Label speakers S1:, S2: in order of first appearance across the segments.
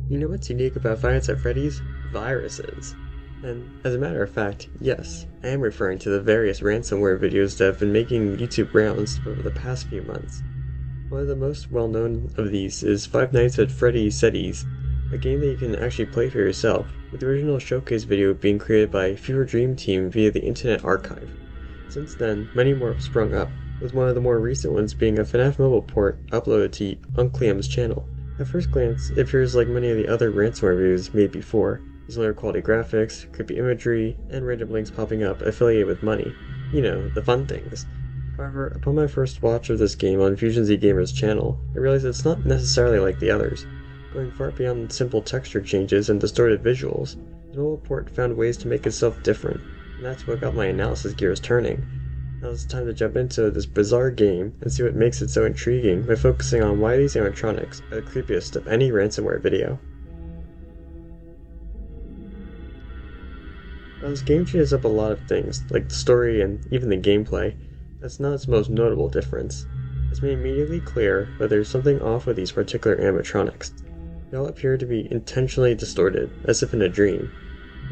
S1: You know what's unique about Five Nights at Freddy's? Viruses. And as a matter of fact, yes, I am referring to the various ransomware videos that have been making YouTube rounds over the past few months. One of the most well-known of these is Five Nights at Freddy's Cities, a game that you can actually play for yourself, with the original showcase video being created by Fever Dream Team via the Internet Archive. Since then, many more have sprung up, with one of the more recent ones being a Fnaf mobile port uploaded to Uncliam's channel. At first glance, it appears like many of the other ransomware videos made before, with lower quality graphics, creepy imagery, and random links popping up affiliated with money. You know, the fun things. However, upon my first watch of this game on Fusion Z Gamer's channel, I realized it's not necessarily like the others. Going far beyond simple texture changes and distorted visuals, the mobile port found ways to make itself different, and that's what got my analysis gears turning. Now it's time to jump into this bizarre game and see what makes it so intriguing by focusing on why these animatronics are the creepiest of any ransomware video. While this game changes up a lot of things, like the story and even the gameplay, that's not its most notable difference. It's made immediately clear that there's something off with these particular animatronics. They all appear to be intentionally distorted, as if in a dream.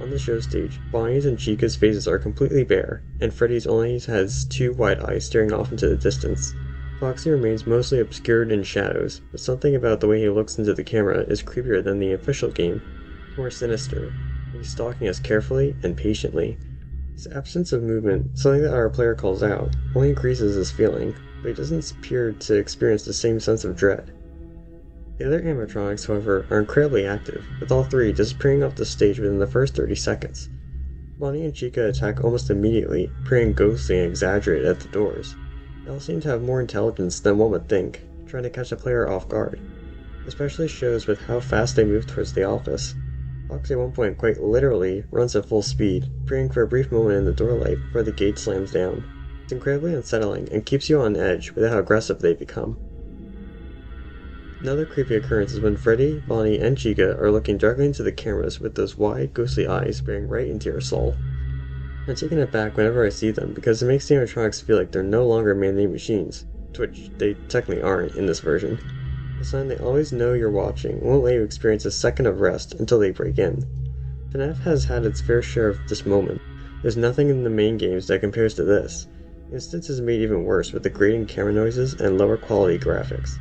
S1: On the show stage, Bonnie's and Chica's faces are completely bare, and Freddy's only has two wide eyes staring off into the distance. Foxy remains mostly obscured in shadows, but something about the way he looks into the camera is creepier than the official game. It's more sinister. He's stalking us carefully and patiently. His absence of movement, something that our player calls out, only increases this feeling, but he doesn't appear to experience the same sense of dread. The other animatronics, however, are incredibly active, with all three disappearing off the stage within the first 30 seconds. Bonnie and Chica attack almost immediately, appearing ghostly and exaggerated at the doors. They all seem to have more intelligence than one would think, trying to catch a player off guard. This especially shows with how fast they move towards the office. Foxy at one point quite literally runs at full speed, appearing for a brief moment in the doorlight before the gate slams down. It's incredibly unsettling and keeps you on edge with how aggressive they become. Another creepy occurrence is when Freddy, Bonnie, and Chica are looking directly into the cameras with those wide, ghostly eyes staring right into your soul. I'm taken aback whenever I see them because it makes the animatronics feel like they're no longer man-made machines, to which they technically aren't in this version. A sign they always know you're watching and won't let you experience a second of rest until they break in. Fnaf has had its fair share of this moment. There's nothing in the main games that compares to this. The instance is made even worse with the grating camera noises and lower quality graphics.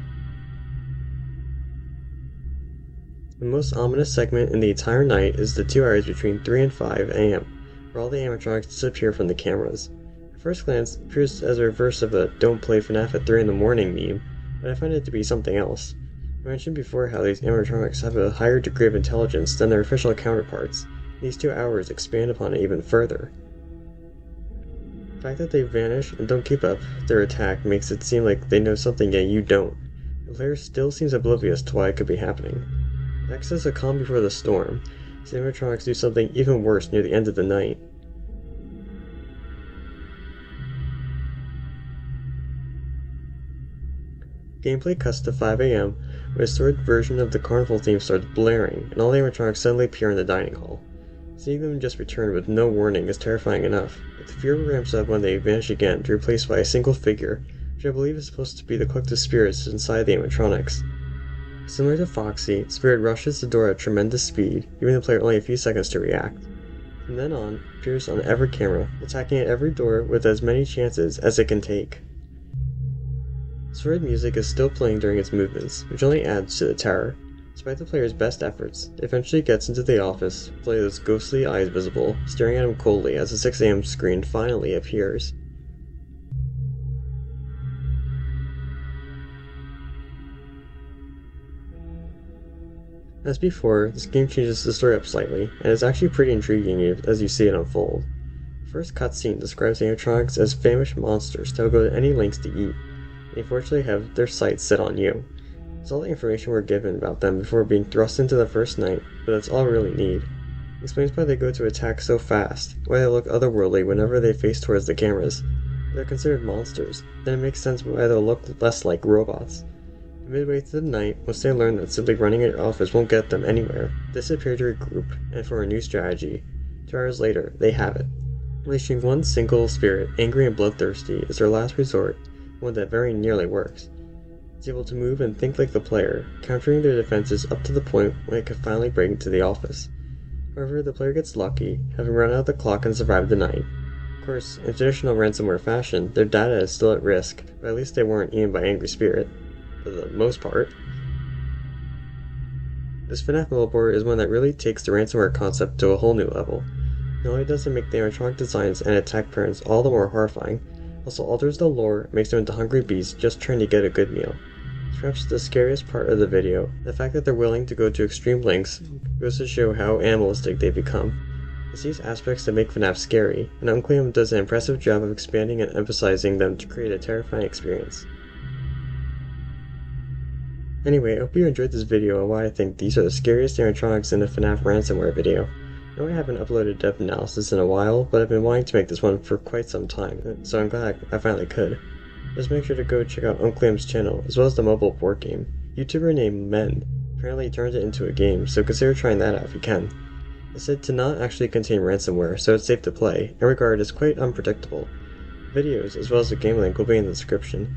S1: The most ominous segment in the entire night is the 2 hours between 3 and 5 a.m., where all the animatronics disappear from the cameras. At first glance, it appears as a reverse of a "don't play FNAF at 3 in the morning" meme, but I find it to be something else. I mentioned before how these animatronics have a higher degree of intelligence than their official counterparts. These 2 hours expand upon it even further. The fact that they vanish and don't keep up their attack makes it seem like they know something yet you don't. The player still seems oblivious to why it could be happening. Next is a calm before the storm. The animatronics do something even worse near the end of the night. Gameplay cuts to 5 a.m. when a distorted version of the carnival theme starts blaring and all the animatronics suddenly appear in the dining hall. Seeing them just return with no warning is terrifying enough, but the fear ramps up when they vanish again to be replaced by a single figure, which I believe is supposed to be the collective spirits inside the animatronics. Similar to Foxy, Spirit rushes the door at tremendous speed, giving the player only a few seconds to react. From then on, it appears on every camera, attacking at every door with as many chances as it can take. Sword music is still playing during its movements, which only adds to the terror. Despite the player's best efforts, it eventually gets into the office, with those ghostly eyes visible, staring at him coldly as the 6 a.m. screen finally appears. As before, this game changes the story up slightly, and is actually pretty intriguing as you see it unfold. The first cutscene describes animatronics as famished monsters that will go to any lengths to eat. They unfortunately have their sights set on you. It's all the information we're given about them before being thrust into the first night, but that's all we really need. It explains why they go to attack so fast, why they look otherworldly whenever they face towards the cameras. If they're considered monsters, then it makes sense why they'll look less like robots. Midway through the night, once they learn that simply running at your office won't get them anywhere, they disappear to regroup and form a new strategy. 2 hours later, they have it. Unleashing one single spirit, angry and bloodthirsty, is their last resort, one that very nearly works. It's able to move and think like the player, countering their defenses up to the point when it could finally break into the office. However, the player gets lucky, having run out the clock and survived the night. Of course, in traditional ransomware fashion, their data is still at risk, but at least they weren't eaten by angry spirit, for the most part. This Fnaf mobile board is one that really takes the ransomware concept to a whole new level. Not only does it make the animatronic designs and attack patterns all the more horrifying, also alters the lore and makes them into hungry beasts just trying to get a good meal. It's perhaps the scariest part of the video. The fact that they're willing to go to extreme lengths goes to show how animalistic they've become. It's these aspects that make Fnaf scary, and Unclaim does an impressive job of expanding and emphasizing them to create a terrifying experience. Anyway, I hope you enjoyed this video and why I think these are the scariest animatronics in a Fnaf ransomware video. I know I haven't uploaded depth analysis in a while, but I've been wanting to make this one for quite some time, so I'm glad I finally could. Just make sure to go check out Unclaim's channel, as well as the mobile board game. YouTuber named Men apparently turned it into a game, so consider trying that out if you can. It's said to not actually contain ransomware, so it's safe to play, and regarded as quite unpredictable. Videos, as well as the game link, will be in the description.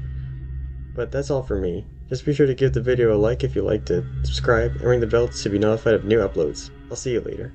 S1: But that's all for me. Just be sure to give the video a like if you liked it, subscribe, and ring the bell to be notified of new uploads. I'll see you later.